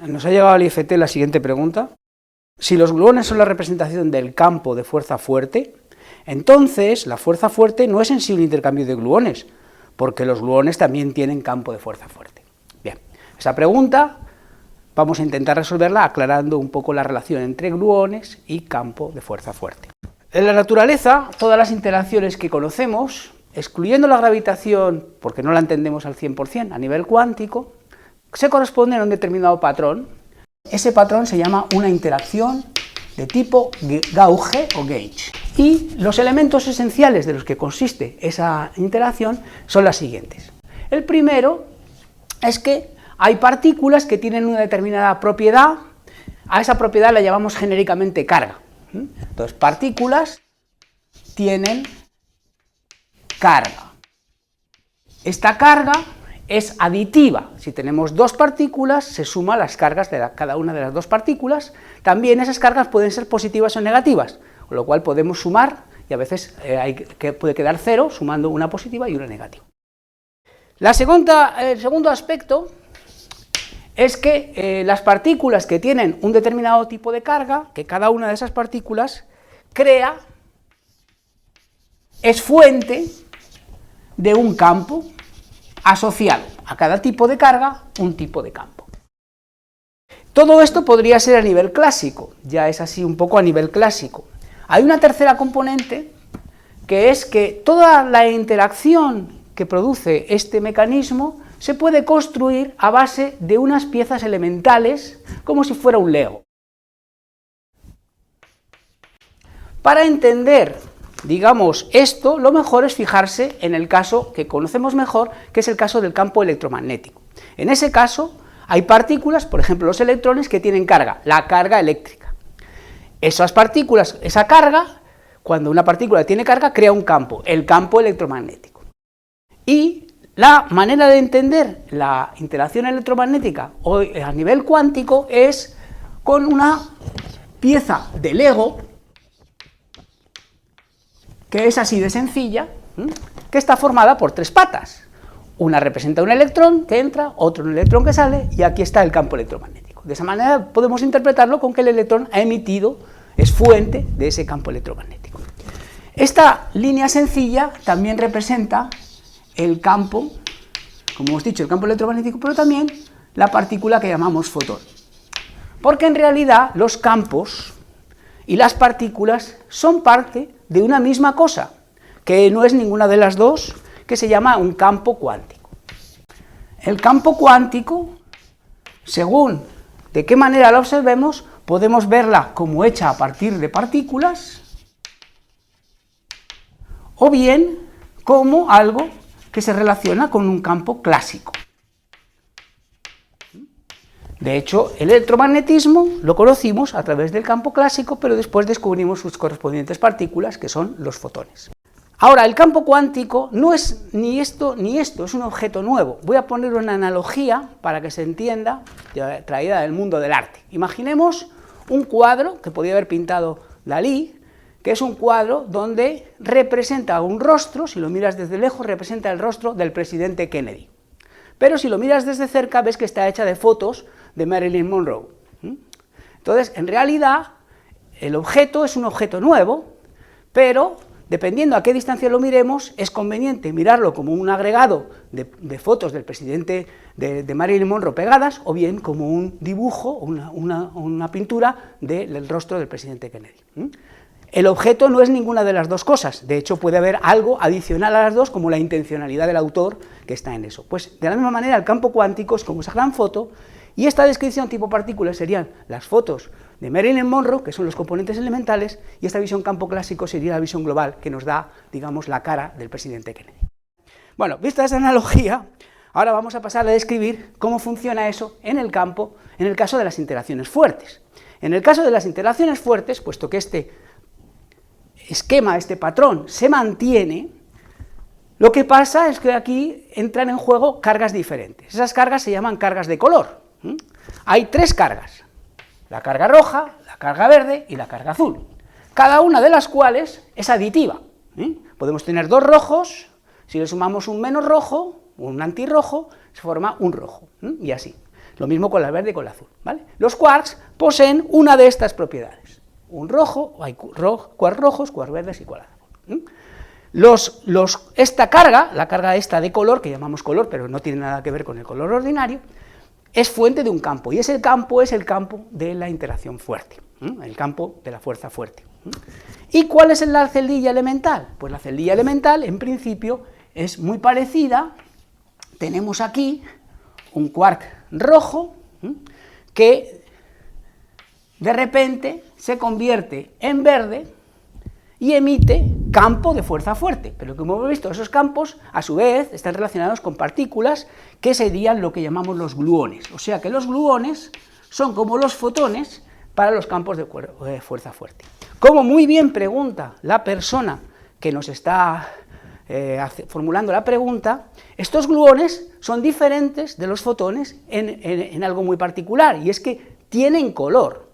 nos ha llegado al IFT la siguiente pregunta. Si los gluones son la representación del campo de fuerza fuerte, entonces la fuerza fuerte no es en sí un intercambio de gluones, porque los gluones también tienen campo de fuerza fuerte. Bien, esa pregunta vamos a intentar resolverla aclarando un poco la relación entre gluones y campo de fuerza fuerte. En la naturaleza, todas las interacciones que conocemos, excluyendo la gravitación, porque no la entendemos al 100% a nivel cuántico, se corresponden a un determinado patrón. Ese patrón se llama una interacción de tipo gauge o gauge. Y los elementos esenciales de los que consiste esa interacción son las siguientes. El primero es que hay partículas que tienen una determinada propiedad, a esa propiedad la llamamos genéricamente carga. Entonces, partículas tienen carga. Esta carga es aditiva. Si tenemos dos partículas, se suman las cargas de cada una de las dos partículas. También esas cargas pueden ser positivas o negativas, con lo cual podemos sumar, y a veces puede quedar cero, sumando una positiva y una negativa. El segundo aspecto es que las partículas que tienen un determinado tipo de carga, que cada una de esas partículas es fuente de un campo asociado a cada tipo de carga, un tipo de campo. Todo esto podría ser a nivel clásico, ya es así un poco a nivel clásico. Hay una tercera componente, que es que toda la interacción que produce este mecanismo se puede construir a base de unas piezas elementales, como si fuera un Lego. Para entender, digamos, esto, lo mejor es fijarse en el caso que conocemos mejor, que es el caso del campo electromagnético. En ese caso, hay partículas, por ejemplo los electrones, que tienen carga, la carga eléctrica. Esas partículas, esa carga, cuando una partícula tiene carga, crea un campo, el campo electromagnético. Y la manera de entender la interacción electromagnética hoy a nivel cuántico es con una pieza de Lego, que es así de sencilla, que está formada por tres patas. Una representa un electrón que entra, otro un electrón que sale, y aquí está el campo electromagnético. De esa manera podemos interpretarlo con que el electrón ha emitido, es fuente de ese campo electromagnético. Esta línea sencilla también representa el campo, como hemos dicho, el campo electromagnético, pero también la partícula que llamamos fotón. Porque en realidad los campos y las partículas son parte de una misma cosa, que no es ninguna de las dos, que se llama un campo cuántico. El campo cuántico, según de qué manera la observemos, podemos verla como hecha a partir de partículas, o bien como algo que se relaciona con un campo clásico. De hecho, el electromagnetismo lo conocimos a través del campo clásico, pero después descubrimos sus correspondientes partículas, que son los fotones. Ahora, el campo cuántico no es ni esto ni esto, es un objeto nuevo. Voy a poner una analogía para que se entienda, traída del mundo del arte. Imaginemos un cuadro que podía haber pintado Dalí, que es un cuadro donde representa un rostro, si lo miras desde lejos, representa el rostro del presidente Kennedy. Pero si lo miras desde cerca, ves que está hecha de fotos de Marilyn Monroe. Entonces, en realidad, el objeto es un objeto nuevo, pero dependiendo a qué distancia lo miremos, es conveniente mirarlo como un agregado de fotos del presidente de Marilyn Monroe pegadas, o bien como un dibujo, una pintura del rostro del presidente Kennedy. El objeto no es ninguna de las dos cosas, de hecho puede haber algo adicional a las dos, como la intencionalidad del autor que está en eso. Pues de la misma manera el campo cuántico es como esa gran foto, y esta descripción tipo partículas serían las fotos de Marilyn Monroe, que son los componentes elementales, y esta visión campo clásico sería la visión global, que nos da, digamos, la cara del presidente Kennedy. Bueno, vista esa analogía, ahora vamos a pasar a describir cómo funciona eso en el campo, en el caso de las interacciones fuertes. En el caso de las interacciones fuertes, puesto que este esquema, este patrón, se mantiene, lo que pasa es que aquí entran en juego cargas diferentes. Esas cargas se llaman cargas de color. Hay tres cargas, la carga roja, la carga verde y la carga azul, cada una de las cuales es aditiva. Podemos tener dos rojos, si le sumamos un menos rojo, un antirrojo, se forma un rojo, y así. Lo mismo con el verde y con el azul, ¿vale? Los quarks poseen una de estas propiedades. Un rojo, hay quarks rojos, quarks verdes y quarks azules. Esta carga, la carga esta de color, que llamamos color, pero no tiene nada que ver con el color ordinario, es fuente de un campo, y ese campo es el campo de la interacción fuerte, el campo de la fuerza fuerte. ¿Y cuál es la celdilla elemental? Pues la celdilla elemental, en principio, es muy parecida. Tenemos aquí un quark rojo que de repente se convierte en verde y emite campo de fuerza fuerte, pero como hemos visto, esos campos a su vez están relacionados con partículas que serían lo que llamamos los gluones, o sea que los gluones son como los fotones para los campos de fuerza fuerte. Como muy bien pregunta la persona que nos está formulando la pregunta, estos gluones son diferentes de los fotones en algo muy particular, y es que tienen color.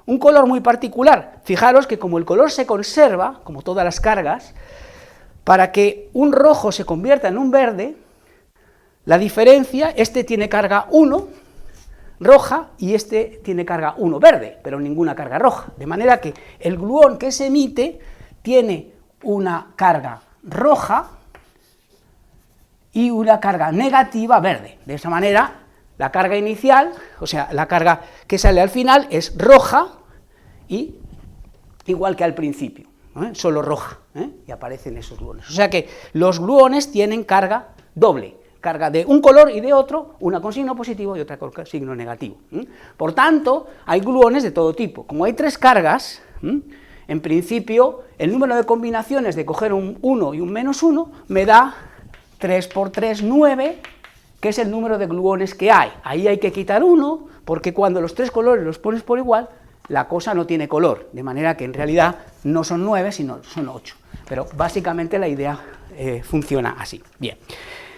Un color muy particular. Fijaros que como el color se conserva, como todas las cargas, para que un rojo se convierta en un verde, la diferencia, este tiene carga 1 roja y este tiene carga 1 verde, pero ninguna carga roja. De manera que el gluón que se emite tiene una carga roja y una carga negativa verde. De esa manera, la carga inicial, o sea, la carga que sale al final es roja, y igual que al principio, solo roja, y aparecen esos gluones. O sea que los gluones tienen carga doble, carga de un color y de otro, una con signo positivo y otra con signo negativo. Por tanto, hay gluones de todo tipo. Como hay 3 cargas, en principio, el número de combinaciones de coger un 1 y un menos 1 me da 3 por 3, 9, que es el número de gluones que hay. Ahí hay que quitar 1, porque cuando los 3 colores los pones por igual, la cosa no tiene color, de manera que en realidad no son 9, sino son 8. Pero básicamente la idea funciona así. Bien.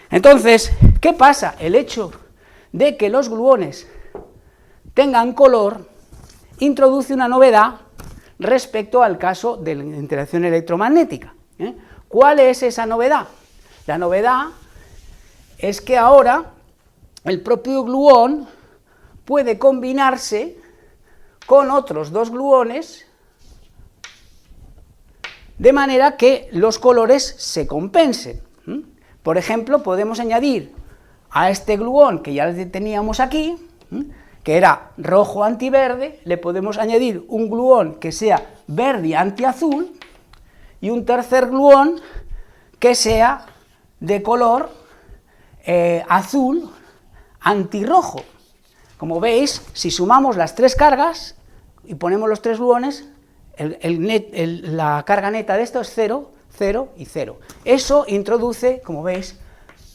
Entonces, ¿qué pasa? El hecho de que los gluones tengan color introduce una novedad respecto al caso de la interacción electromagnética. ¿Cuál es esa novedad? La novedad es que ahora el propio gluón puede combinarse con otros 2 gluones, de manera que los colores se compensen. Por ejemplo, podemos añadir a este gluón que ya teníamos aquí, que era rojo antiverde, le podemos añadir un gluón que sea verde antiazul y un tercer gluón que sea de color azul antirrojo. Como veis, si sumamos las 3 cargas y ponemos los 3 gluones, la carga neta de esto es 0, 0 y 0. Eso introduce, como veis,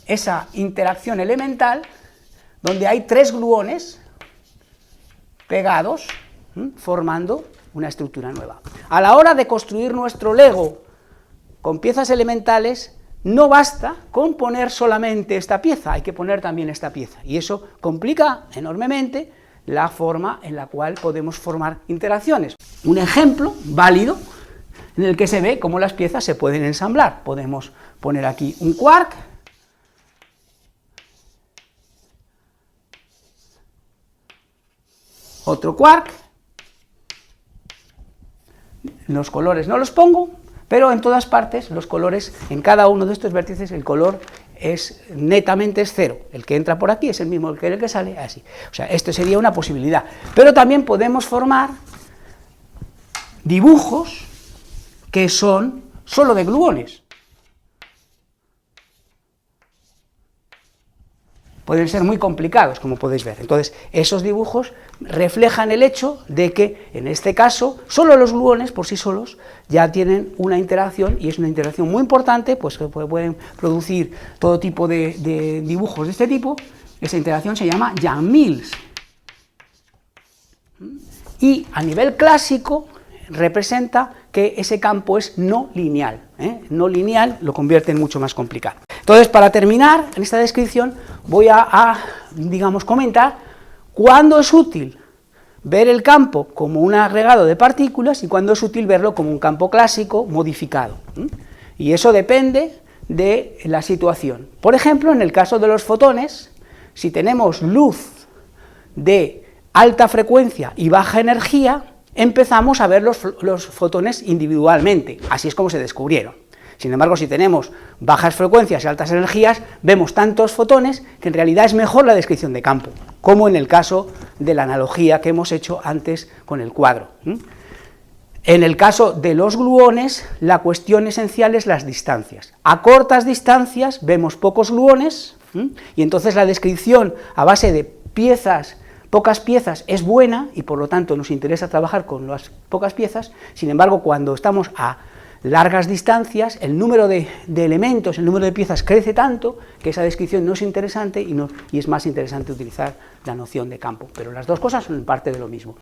esa interacción elemental donde hay 3 gluones pegados, formando una estructura nueva. A la hora de construir nuestro Lego con piezas elementales, no basta con poner solamente esta pieza, hay que poner también esta pieza, y eso complica enormemente la forma en la cual podemos formar interacciones. Un ejemplo válido en el que se ve cómo las piezas se pueden ensamblar. Podemos poner aquí un quark, otro quark, los colores no los pongo, pero en todas partes los colores, en cada uno de estos vértices el color es netamente 0, el que entra por aquí es el mismo que el que sale, así. O sea, esto sería una posibilidad, pero también podemos formar dibujos que son solo de gluones. Pueden ser muy complicados, como podéis ver. Entonces, esos dibujos reflejan el hecho de que, en este caso, solo los gluones, por sí solos, ya tienen una interacción, y es una interacción muy importante, pues que pueden producir todo tipo de dibujos de este tipo. Esa interacción se llama Yang-Mills. Y a nivel clásico, representa que ese campo es no lineal. No lineal lo convierte en mucho más complicado. Entonces, para terminar en esta descripción, voy digamos, comentar cuándo es útil ver el campo como un agregado de partículas y cuándo es útil verlo como un campo clásico modificado. Y eso depende de la situación. Por ejemplo, en el caso de los fotones, si tenemos luz de alta frecuencia y baja energía, empezamos a ver los fotones individualmente, así es como se descubrieron. Sin embargo, si tenemos bajas frecuencias y altas energías, vemos tantos fotones que en realidad es mejor la descripción de campo, como en el caso de la analogía que hemos hecho antes con el cuadro. En el caso de los gluones, la cuestión esencial es las distancias. A cortas distancias vemos pocos gluones, y entonces la descripción a base de pocas piezas es buena, y por lo tanto nos interesa trabajar con las pocas piezas. Sin embargo, cuando estamos a largas distancias, el número de elementos, el número de piezas crece tanto que esa descripción no es interesante y es más interesante utilizar la noción de campo. Pero las dos cosas son parte de lo mismo.